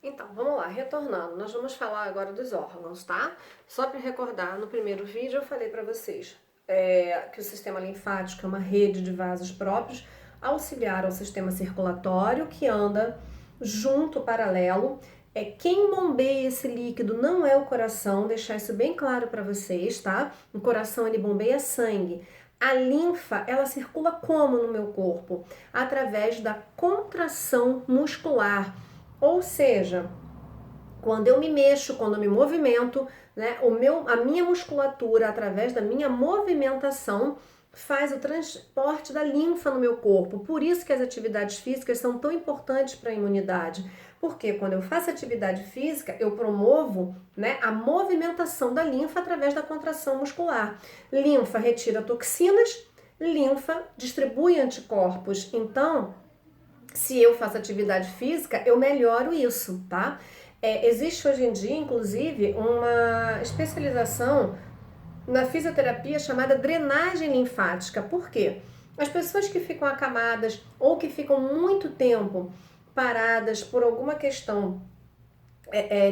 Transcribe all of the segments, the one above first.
Então, vamos lá, retornando, nós vamos falar agora dos órgãos, tá? Só para recordar, no primeiro vídeo eu falei para vocês que o sistema linfático é uma rede de vasos próprios, auxiliar ao sistema circulatório que anda junto, paralelo. Quem bombeia esse líquido não é o coração, deixar isso bem claro para vocês, tá? O coração ele bombeia sangue. A linfa, ela circula como no meu corpo? Através da contração muscular. Ou seja, quando eu me mexo, quando eu me movimento, né, a minha musculatura, através da minha movimentação, faz o transporte da linfa no meu corpo. Por isso que as atividades físicas são tão importantes para a imunidade. Porque quando eu faço atividade física, eu promovo, né, a movimentação da linfa através da contração muscular. Linfa retira toxinas, linfa distribui anticorpos. Então, se eu faço atividade física, eu melhoro isso, tá? Existe hoje em dia, inclusive, uma especialização na fisioterapia chamada drenagem linfática. Por quê? As pessoas que ficam acamadas ou que ficam muito tempo paradas por alguma questão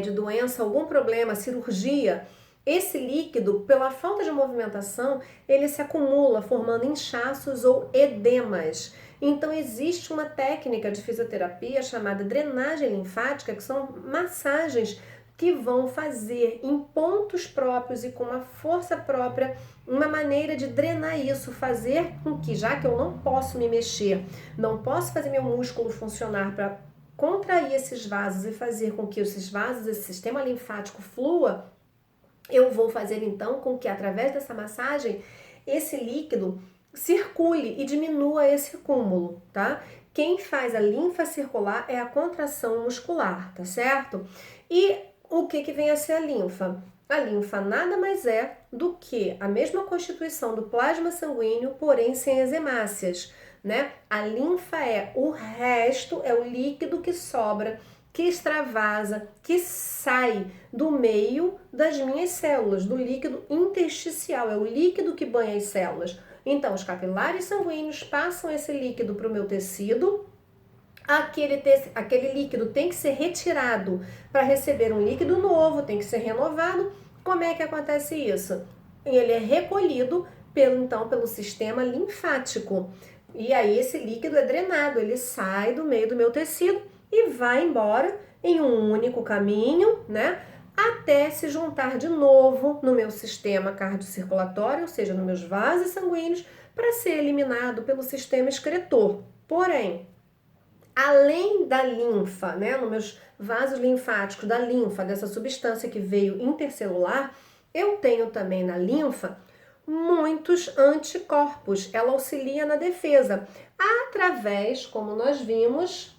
de doença, algum problema, cirurgia, esse líquido, pela falta de movimentação, ele se acumula, formando inchaços ou edemas. Então, existe uma técnica de fisioterapia chamada drenagem linfática, que são massagens que vão fazer em pontos próprios e com uma força própria, uma maneira de drenar isso, fazer com que, já que eu não posso me mexer, não posso fazer meu músculo funcionar para contrair esses vasos e fazer com que esses vasos, esse sistema linfático flua, eu vou fazer então com que através dessa massagem esse líquido circule e diminua esse acúmulo, tá? Quem faz a linfa circular é a contração muscular, tá certo? E o que vem a ser a linfa? A linfa nada mais é do que a mesma constituição do plasma sanguíneo, porém sem as hemácias, né? A linfa é o resto, é o líquido que sobra, que extravasa, que sai do meio das minhas células, do líquido intersticial, é o líquido que banha as células. Então, os capilares sanguíneos passam esse líquido para o meu tecido. Aquele líquido tem que ser retirado para receber um líquido novo, tem que ser renovado. Como é que acontece isso? Ele é recolhido pelo sistema linfático. E aí esse líquido é drenado, ele sai do meio do meu tecido e vai embora em um único caminho, né? Até se juntar de novo no meu sistema cardiocirculatório, ou seja, nos meus vasos sanguíneos, para ser eliminado pelo sistema excretor. Porém, além da linfa, né, nos meus vasos linfáticos, da linfa, dessa substância que veio intercelular, eu tenho também na linfa muitos anticorpos. Ela auxilia na defesa através, como nós vimos,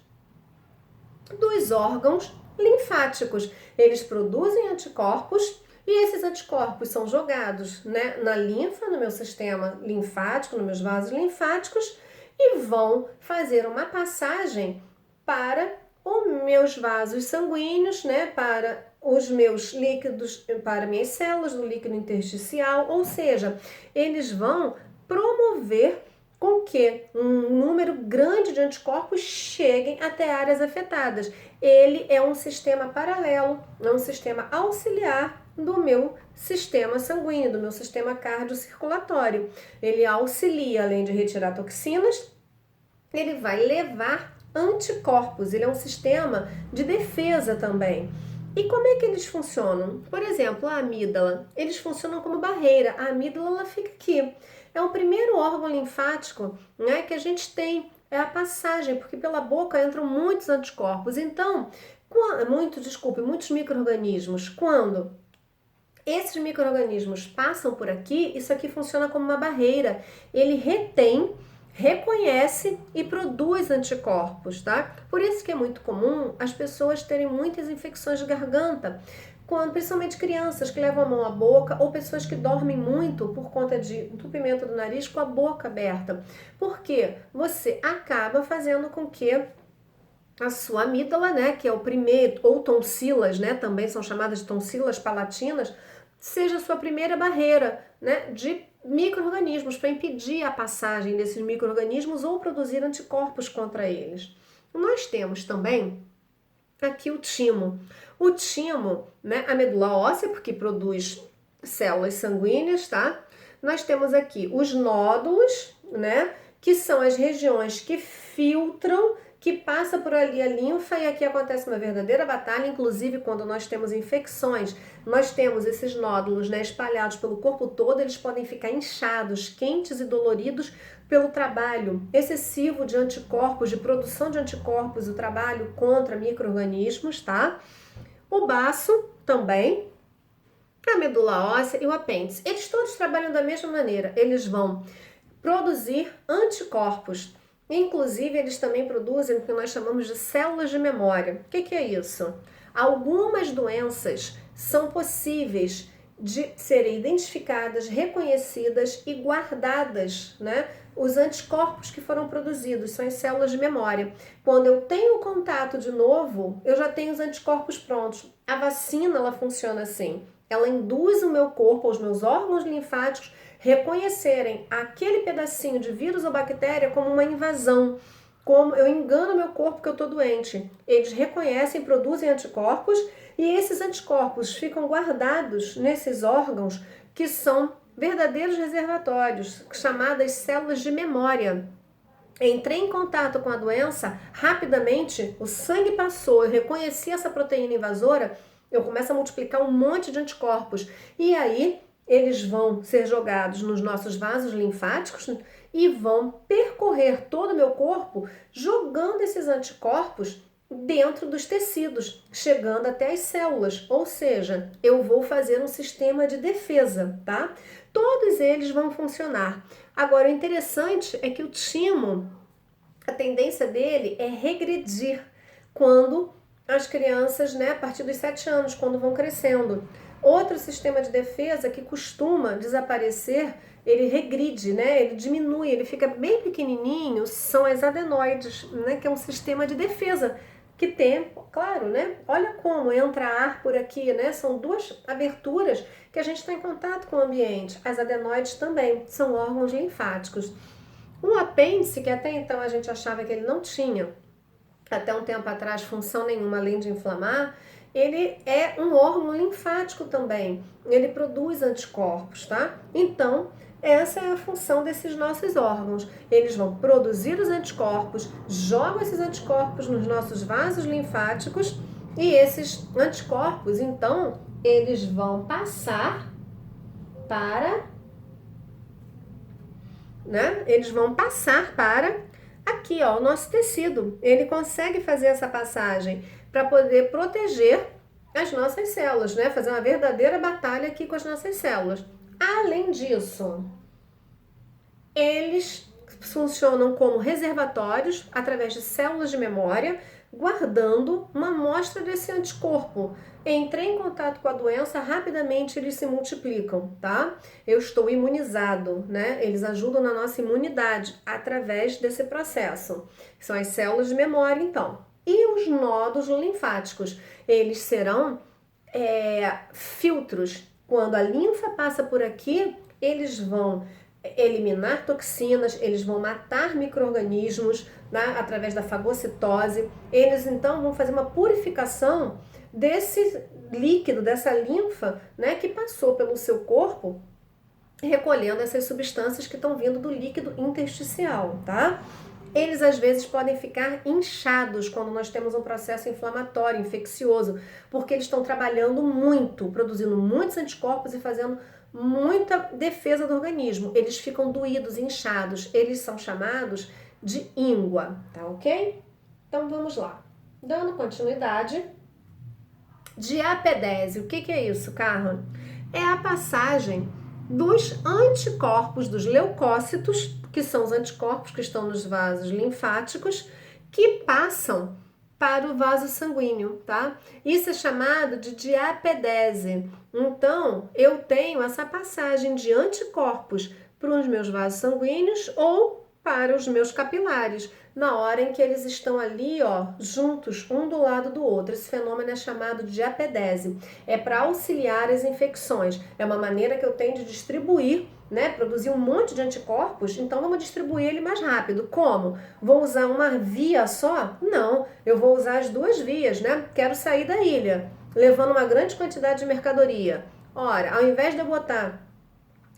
dos órgãos linfáticos. Eles produzem anticorpos e esses anticorpos são jogados, né, na linfa, no meu sistema linfático, nos meus vasos linfáticos, e vão fazer uma passagem para os meus vasos sanguíneos, né, para os meus líquidos, para minhas células do líquido intersticial, ou seja, eles vão promover com que um número grande de anticorpos cheguem até áreas afetadas. Ele é um sistema paralelo, é um sistema auxiliar do meu sistema sanguíneo, do meu sistema cardiocirculatório. Ele auxilia, além de retirar toxinas, ele vai levar anticorpos, ele é um sistema de defesa também. E como é que eles funcionam? Por exemplo, a amígdala, eles funcionam como barreira. A amígdala ela fica aqui. É o primeiro órgão linfático, né, que a gente tem, é a passagem, porque pela boca entram muitos anticorpos. Então, muitos micro-organismos. Quando esses micro-organismos passam por aqui, isso aqui funciona como uma barreira. Ele retém, reconhece e produz anticorpos, tá? Por isso que é muito comum as pessoas terem muitas infecções de garganta, principalmente crianças que levam a mão à boca ou pessoas que dormem muito por conta de entupimento do nariz com a boca aberta. Porque você acaba fazendo com que a sua amígdala, né, que é o primeiro, ou tonsilas, né, também são chamadas de tonsilas palatinas, seja a sua primeira barreira, né, de micro-organismos, para impedir a passagem desses micro-organismos ou produzir anticorpos contra eles. Nós temos também aqui o timo. O timo, né, a medula óssea, porque produz células sanguíneas, tá? Nós temos aqui os nódulos, né, que são as regiões que filtram, que passa por ali a linfa, e aqui acontece uma verdadeira batalha, inclusive quando nós temos infecções, nós temos esses nódulos, né, espalhados pelo corpo todo, eles podem ficar inchados, quentes e doloridos pelo trabalho excessivo de anticorpos, de produção de anticorpos, o trabalho contra micro-organismos, tá? O baço também, a medula óssea e o apêndice, eles todos trabalham da mesma maneira, eles vão produzir anticorpos. Inclusive, eles também produzem o que nós chamamos de células de memória. O que é isso? Algumas doenças são possíveis de serem identificadas, reconhecidas e guardadas, né? Os anticorpos que foram produzidos são as células de memória. Quando eu tenho contato de novo, eu já tenho os anticorpos prontos. A vacina, ela funciona assim. Ela induz o meu corpo, os meus órgãos linfáticos, reconhecerem aquele pedacinho de vírus ou bactéria como uma invasão, como eu engano meu corpo que eu estou doente. Eles reconhecem, produzem anticorpos e esses anticorpos ficam guardados nesses órgãos que são verdadeiros reservatórios, chamadas células de memória. Entrei em contato com a doença, rapidamente o sangue passou, eu reconheci essa proteína invasora, eu começo a multiplicar um monte de anticorpos e aí eles vão ser jogados nos nossos vasos linfáticos e vão percorrer todo o meu corpo, jogando esses anticorpos dentro dos tecidos, chegando até as células, ou seja, eu vou fazer um sistema de defesa, tá? Todos eles vão funcionar. Agora, o interessante é que o timo, a tendência dele é regredir quando as crianças, né, a partir dos 7 anos, quando vão crescendo. Outro sistema de defesa que costuma desaparecer, ele regride, né? Ele diminui, ele fica bem pequenininho, são as adenoides, né? Que é um sistema de defesa que tem, claro, né? Olha como entra ar por aqui, né? São duas aberturas que a gente está em contato com o ambiente. As adenoides também são órgãos linfáticos. Um apêndice, que até então a gente achava que ele não tinha, até um tempo atrás, função nenhuma além de inflamar, ele é um órgão linfático também. Ele produz anticorpos, tá? Então, essa é a função desses nossos órgãos. Eles vão produzir os anticorpos, jogam esses anticorpos nos nossos vasos linfáticos e esses anticorpos, então, eles vão passar para, né? Eles vão passar para aqui, ó, o nosso tecido. Ele consegue fazer essa passagem para poder proteger as nossas células, né? Fazer uma verdadeira batalha aqui com as nossas células. Além disso, eles funcionam como reservatórios através de células de memória, guardando uma amostra desse anticorpo. Entrei em contato com a doença, rapidamente eles se multiplicam, tá? Eu estou imunizado, né? Eles ajudam na nossa imunidade através desse processo. São as células de memória, então. E os nódulos linfáticos, eles serão filtros. Quando a linfa passa por aqui, eles vão eliminar toxinas, eles vão matar micro-organismos, né, através da fagocitose. Eles então vão fazer uma purificação desse líquido, dessa linfa, né, que passou pelo seu corpo, recolhendo essas substâncias que estão vindo do líquido intersticial, tá? Eles às vezes podem ficar inchados quando nós temos um processo inflamatório, infeccioso, porque eles estão trabalhando muito, produzindo muitos anticorpos e fazendo muita defesa do organismo. Eles ficam doídos, inchados, eles são chamados de íngua, tá ok? Então vamos lá. Dando continuidade, diapedese. O que é isso, Carla? É a passagem dos anticorpos, dos leucócitos, que são os anticorpos que estão nos vasos linfáticos, que passam para o vaso sanguíneo, tá? Isso é chamado de diapedese. Então, eu tenho essa passagem de anticorpos para os meus vasos sanguíneos ou para os meus capilares. na hora em que eles estão ali, ó, juntos, um do lado do outro. Esse fenômeno é chamado de apedese. É para auxiliar as infecções. É uma maneira que eu tenho de distribuir, né, produzir um monte de anticorpos, então vamos distribuir ele mais rápido. Como? Vou usar uma via só? Não, eu vou usar as duas vias, né? Quero sair da ilha, levando uma grande quantidade de mercadoria. Ora, ao invés de eu botar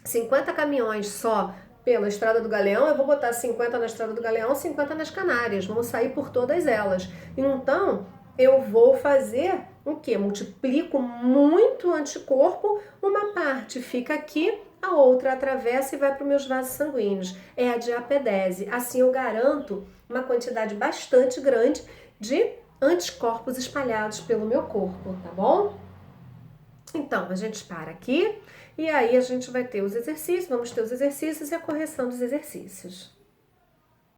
50 caminhões só pela Estrada do Galeão, eu vou botar 50 na Estrada do Galeão, 50 nas Canárias, vamos sair por todas elas. Então, eu vou fazer o quê? Multiplico muito anticorpo, uma parte fica aqui, a outra atravessa e vai para os meus vasos sanguíneos. É a diapedese. Assim eu garanto uma quantidade bastante grande de anticorpos espalhados pelo meu corpo, tá bom? Então, a gente para aqui e aí a gente vai ter os exercícios, vamos ter os exercícios e a correção dos exercícios.